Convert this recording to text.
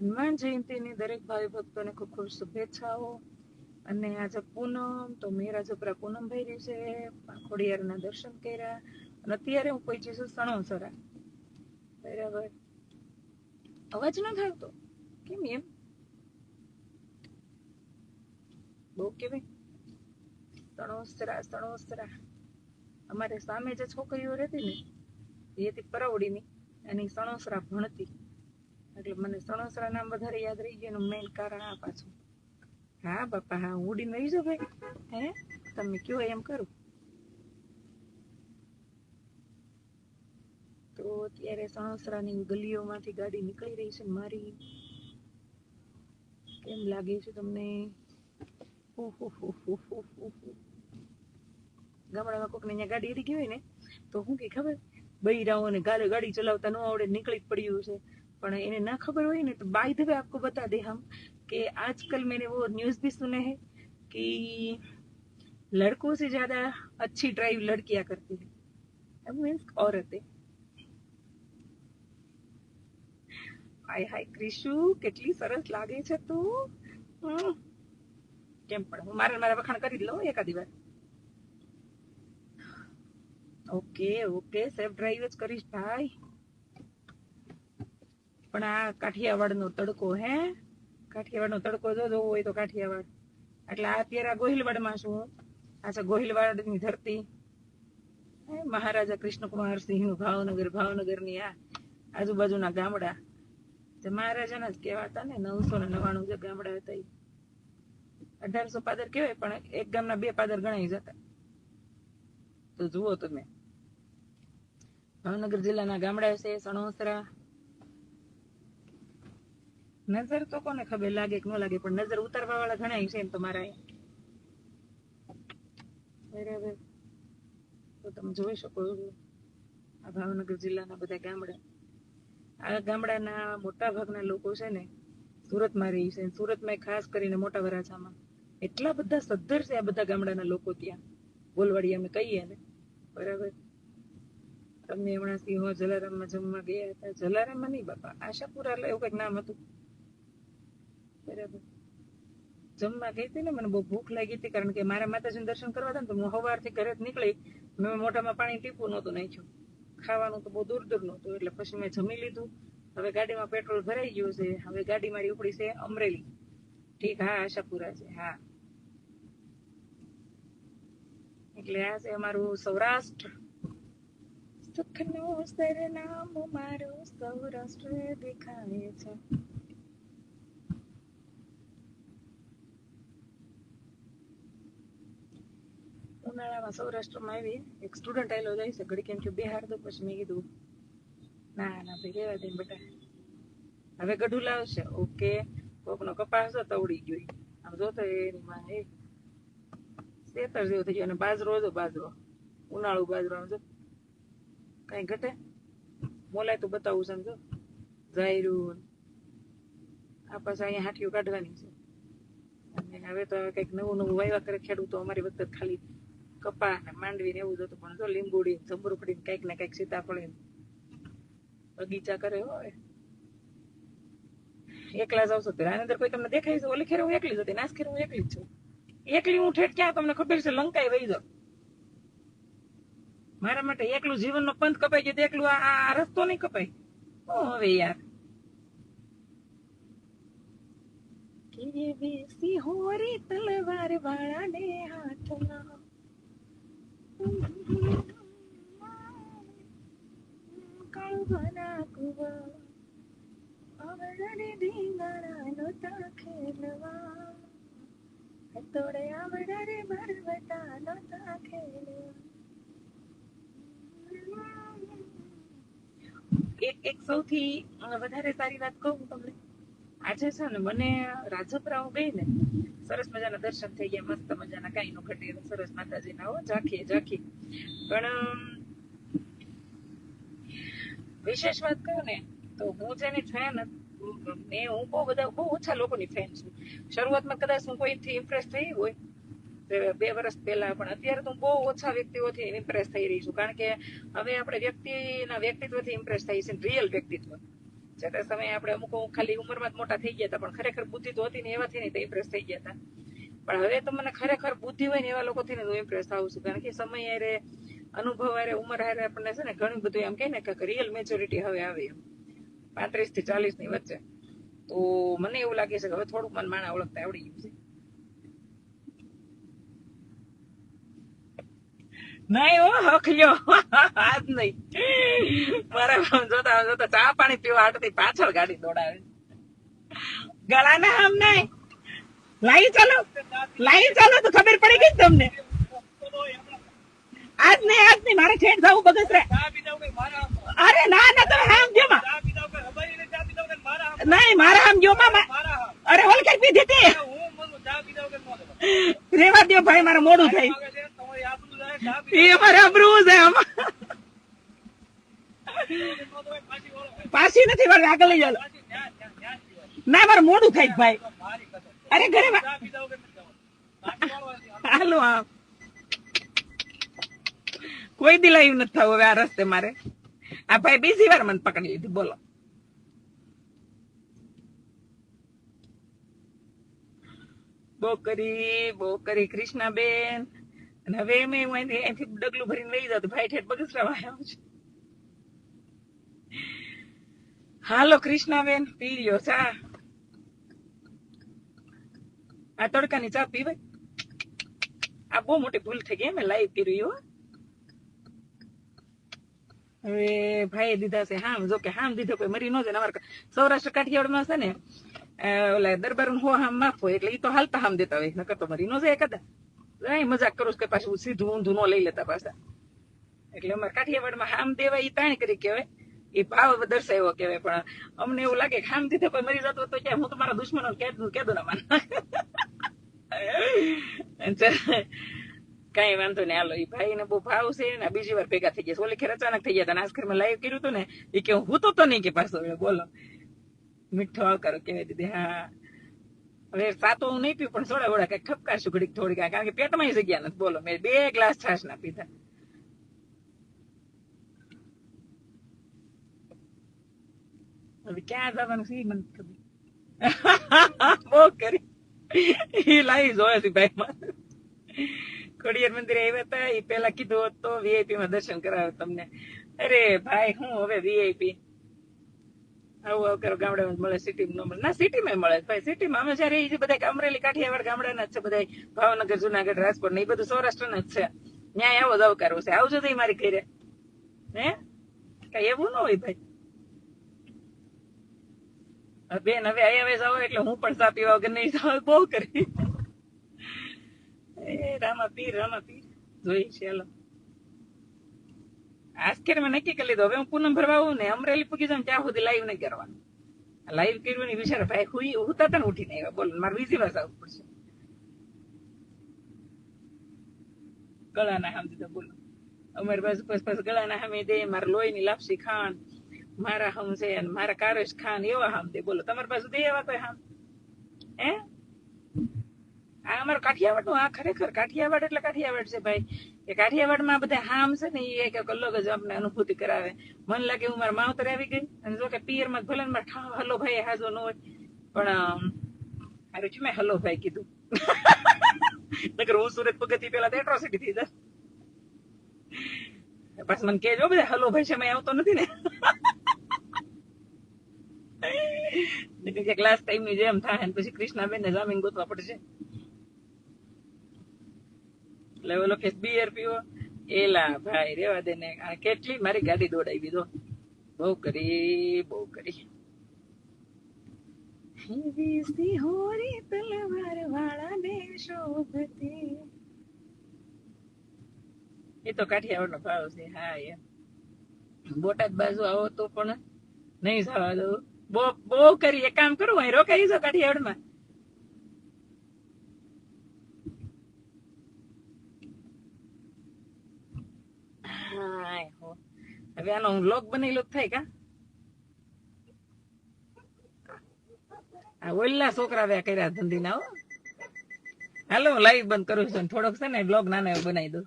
હનુમાન જયંતીની દરેક ભાવિ ભક્તોને ખૂબ ખૂબ શુભેચ્છાઓ. અને આજે પૂનમ, તો મેરા જબરા પૂનમ ભરી છે, ખોડિયારના દર્શન કર્યા અને અત્યારે હું પહોંચી છું સણોસરા. બરાબર, અવાજ ન આવતો કેમ એમ? બહુ કેવાય સણોસરા. અમારે સામે જે છોકરીઓ રહેતી ને એ હતી પરવડીની અને સણોસરા ભણતી, એટલે મને સણોસરા નામ વધારે યાદ રહી ગયું એનું મેઇન કારણ આ પાછું. હા બાપા, હા, ઉડીને આવી જાઓ ભાઈ. હે, તમે કયો એમ કરું. તો અત્યારે સણોસરાની ગલીઓમાંથી ગાડી નીકળી રહી છે મારી. કેમ લાગે છે તમને? ગામડામાં કોકને અહીંયા ગાડી એરી ગઈ હોય ને તો શું કે ખબર, બૈરાઓને ગાડી ચલાવતા ન આવડે, નીકળી પડ્યું છે. પણ એને ના ખબર હોય ને તો बाय द वे आपको बता दे हम कि आजकल मैंने वो न्यूज भी सुने हैं कि लड़कों से ज्यादा अच्छी ड्राइव लड़कियां करती है, अब मीन्स औरतें. हाय हाय ક્રિશુ, કેટલી સરસ લાગે છે તું. કેમ પણ હું મારા વખાણ કરી જ લઉં એકાદી વાર. ઓકે, સેફ ડ્રાઈવ જ કરીશ ભાઈ. પણ આ કાઠિયાવાડનો તડકો, કાઠિયાવાડનો તડકો જોવો હોય તો કાઠિયાવાડ. એટલે આ અત્યારે ગોહિલવાડમાં છું. આ છે ગોહિલવાડની ધરતી, મહારાજા કૃષ્ણકુમાર સિંહનું ભાવનગરની આ આજુબાજુના ગામડા જે મહારાજાના જ કહેવાતા ને. 999 જે ગામડા હતા એ 1800 પાદર કહેવાય, પણ એક ગામના 2 પાદર ગણાઈ જતા. તો જુઓ તમે, ભાવનગર જિલ્લાના ગામડા છે સણોસરા. નજર તો કોને ખબર લાગે કે ન લાગે, પણ નજર ઉતારવા વાળા ઘણા છે એમ તો મારા. બરાબર, તો તમે જોઈ શકો આ ભાવનગર જિલ્લાના બધા ગામડા. આ ગામડાના મોટા ભાગના લોકો છે ને સુરતમાં રહી છે. સુરતમાં ખાસ કરીને મોટા વરાછામાં એટલા બધા સદ્ધર છે આ બધા ગામડાના લોકો ત્યાં. બોલવાડી અમે કહીએ ને, બરાબર. તમે હમણાં સિંહો જલારામમાં જમવા ગયા હતા. જલારામમાં નહીં બાપા, આશાપુરા એવું કઈક નામ હતું, બરાબર. જમવા ગઈ હતી ને, મને બહુ ભૂખ લાગી હતી, કારણ કે મારા માતાજીનું દર્શન કરવા હતા ને તો હું સવારથી ઘરે નીકળી, મેં મોઢામાં પાણી ટીપું નહોતું નાખ્યું. ખાવાનું તો બહુ દૂર નહોતું, એટલે પછી મેં જમી લીધું. હવે ગાડીમાં પેટ્રોલ ભરાઈ ગયું છે. હવે ગાડી મારી ઉપડી છે અમરેલી. ઠીક, હા, આશાપુરા છે, હા. એટલે આ છે અમારું સૌરાષ્ટ્ર. સુખનું સરનામ મારું સૌરાષ્ટ્ર દેખાય છે. ઉનાળામાં સૌરાષ્ટ્રમાં આવી એક સ્ટુડન્ટ આવેલો જાય છે, ઘડી કેમ કે બિહાર દો. પછી મેં કીધું ના ભાઈ રહેવા દે બેટા, હવે ગઢું લાવશે. ઓકે, કોકનો કપાસ હતો ઉડી ગયો, આમ જોતો એમાં શેતર જેવું થઈ ગયું. અને બાજરો ઉનાળુ બાજરો, આમ જો કઈ ઘટે. મોલાય તો બતાવું છે, સમજો જાયરું. આ પાછા અહીંયા હાટીઓ કાઢવાની છે. અને હવે તો કઈક નવું વાયવા કરે ખેડૂતો. અમારી વખતે ખાલી કપા ને માંડવી ને એવું જ હતું, પણ જો લીંબુડી જમરૂખડી કઈક ને કઈક સીતાફળી બગીચા કરે હોય. એકલા જ આવશો આની અંદર કોઈ તમને દેખાય છે? ઓલી ખેર હું એકલી જ હતી, નાસ ખેર હું એકલી જ છું. એકલી હું ઠેઠ ક્યાં તમને ખબર છે લંકાઈ વહી જાવ. મારા માટે એકલું જીવનનો પંથ કપાઈ ગયો, એકલું આ રસ્તો નહીં કપાય. હવે યાર સિંહોરી તલવાર વાળા ને હાથમાં કાળુભાના કુવા આવડે ધીંગાણા નોતા ખેલવા, તોડે આવડે રે બરવટા નોતા ખેલવા. એક સૌથી વધારે સારી વાત કહું તમને, આજે છે ને મને રાજપરા હું ગઈ ને, સરસ મજાના દર્શન થઈ ગયા, મસ્ત મજાના, કઈ નો ઘટે સરસ માતાજીના, હો ઝાંખી. પણ વિશેષ વાત કહું ને તો હું જેની ફેન, હું બહુ ઓછા લોકોની ફેન છું. શરૂઆતમાં કદાચ હું કોઈથી ઇમ્પ્રેસ થઈ હોય 2 વર્ષ પહેલા, પણ અત્યારે તો બહુ ઓછા વ્યક્તિઓથી ઇમ્પ્રેસ થઈ રહી છું. કારણ કે હવે આપણે વ્યક્તિના વ્યક્તિત્વથી ઇમ્પ્રેસ થઈ છે, રિયલ વ્યક્તિત્વ. જતા સમયે આપણે અમુક ખાલી ઉંમરમાં જ મોટા થઈ ગયા હતા, પણ ખરેખર બુદ્ધિ તો હતી ને એવાથી નહીં તો ઇમ્પ્રેસ થઈ ગયા હતા. પણ હવે તો મને ખરેખર બુદ્ધિ હોય ને એવા લોકોથી ને હું ઇમ્પ્રેસ થાઉં છું, કારણ કે સમય હારે, અનુભવ હારે, ઉંમર હારે આપણને છે ને ઘણું બધું એમ કહે ને કે રિયલ મેચ્યોરિટી હવે આવે એમ 35 થી 40 ની વચ્ચે. તો મને એવું લાગે છે કે હવે થોડુંક મને માણા ઓળખતા આવડી ગયું છે. નહીં હો હખલ્યો આજ નહીં, મારા જોતા જોતા ચા પાણી પીવા હાટથી પાછળ ગાડી દોડાવે. ગળાના આમ નહીં લાઈ ચાલો તો ખબર પડી ગઈ તમને. આજ નહીં મારે ઠેઠ જવું બગસરા. અરે ના ના તમે આમ જો માં નહીં મારા આમ જો માં. અરે હોલ કઈ પીધી હતી રેવા દો ભાઈ, મારે મોડું થાય. એ અમારે અબરું છે આમાં. પાછી નથી મારે આગળ લઈ ચાલો. ના મારે મોડું થાય ભાઈ. અરે ઘરે હાલો આમ કોઈ દી લાઈવ નથી થવું હવે આ રસ્તે મારે. આ ભાઈ બીજી વાર મને પકડી લીધી. બોલો બહુ કરી કૃષ્ણાબેન. અને હવે એમ હું અહીંથી ડગલું ભરીને લઈ જાઉં ભાઈ ઠેઠ બગસરા આવ્યો છે. હાલો કૃષ્ણાબેન પી લ્યો ચા. આ તડકાની ચા પીવાય? આ બહુ મોટી ભૂલ થઈ ગઈ મેં લાઈવ કર્યું. હવે ભાઈ દીધા છે હામ. જો કે હામ દીધો કોઈ મરી ન જાય. અમારે સૌરાષ્ટ્ર કાઠિયાવાડમાં છે ને ઓલા દરબાર હો હામ માફ હોય એટલે એ તો હાલતા હામ દેતા હોય, નકર તો મરી ન જાય કદા. મજાક કરું કે પાછું સીધું ઊંધું ન લઈ લેતા પાછા. એટલે અમારે કાઠિયાવાડમાં હામ દેવાય એ તાણ કરી કહેવાય, એ ભાવ દર્શાવ્યો કહેવાય. પણ અમને એવું લાગે કે હામ દીધો કોઈ મરી જતો તો ક્યાં હું તો મારા દુશ્મનો કેદું ના માન. કઈ વાંધો નહીં હાલો. એ ભાઈ ને બહુ ભાવ છે ને બીજી વાર ભેગા થઈ ગયા. ઓલી ખેર અચાનક થઈ ગયા હતા. આજકાલ મેં લાઈવ કર્યું હતું ને એ કે હું તો નહીં કે પાછો બોલો મીઠો આવકારો કેવાય દીધી. હા હવે સાતો હું નહીં પીવું પણ થોડા વડા કઈ ખપકાશું ઘડીક થોડી કાંઈ, કારણ કે પેટમાં જગ્યા નથી. બોલો મેં 2 ગ્લાસ છાશ ના પીધા. હવે ક્યાં જવાનું છે મને ખબર. બહુ કરી એ લાવી જોયે છે ભાઈ માં. ખોડિયાર મંદિરે આવ્યા હતા એ પેલા કીધું હોત તો વીઆઈપી માં દર્શન કરાવે તમને. અરે ભાઈ હું હવે વીઆઈપી આવું કરો ગામડામાં મળે, સિટીમાં ન મળે. ના સિટીમાં મળે ભાઈ. સિટીમાં અમે જયારે એ બધા અમરેલી કાઠિયાવાડ ગામડાના જ છે બધા, ભાવનગર જુનાગઢ રાજકોટ ને એ બધું સૌરાષ્ટ્રના જ છે. ન્યાય આવો જ આવકારો છે. આવજો તો મારી ઘરે. હે કઈ એવું ન હોય ભાઈ. બેન હવે અહીંયા જાવ એટલે હું પણ ચા પીવા વગર નહીં જાવ. બહુ કરી રામા પીર જોઈ ચાલો. આજકેર મેં નક્કી કરી લીધું હવે હું પૂનમ ભરવા આવું ને અમરેલી પૂકી જાઉં ત્યાં સુધી લાઈવ નહીં કરવાનું. લાઈવ કર્યું ને બિચારા ભાઈ હુતા હતા ને ઉઠીને આવ્યા. બોલો મારે બીજી વાર આવવું પડશે. ગળાના હામ દીધા. બોલો અમારી બાજુ પાસ ગળાના હામે દે. મારા લોહીની લાપસી ખાન મારા હમ છે અને મારા કારેશ ખાન એવા હામ દે. બોલો તમારી બાજુ દે એવા કોઈ હામ? હે આ અમારો કાઠિયાવાડ નું. આ ખરેખર કાઠિયાવાડ એટલે કાઠિયાવાડ છે ભાઈ. કે કાઠિયાવાડમાં બધા હામ છે ને એ એક અલગ જ આપણે અનુભૂતિ કરાવે. મને લાગે હું મારા માવતર આવી ગઈ. અને જો કે પિયરમાં ભલે મારે હલો ભાઈ હાજો ન હોય પણ હારું છું મેં હલો ભાઈ કીધું. નકર હું સુરત પગતી પેલા તો એટ્રોસિટી થઈ જાય. પાછું મને કેજો બધા હલો ભાઈ છે મેં આવતો નથી ને ક્લાસ ટાઈમ ની જેમ થાય ને પછી કૃષ્ણાબેન ને જામીન ગોતવા પડશે. એટલે ઓલો કે બિયર પીવો એલા ભાઈ રેવા દે ને. કેટલી મારી ગાડી દોડાવી દો. બહુ કરી તલવાર વાળા ને શોભતી. એ તો કાઠિયાવાડ નો ભાવ છે. હા યાર બોટાદ બાજુ આવો તો પણ નહીં જવા દઉં. બહુ કરી. એક કામ કરું અહીં રોકાઈ છો કાઠિયાવાડ માં. હવે આનો હું વ્લોગ બનેલો થાય કા. આ ઓલા છોકરા વ્યા કર્યા ધંધી ના. હાલો લાઈવ બંધ કરું છું. થોડોક છે ને વ્લોગ નાના બનાવી દઉં.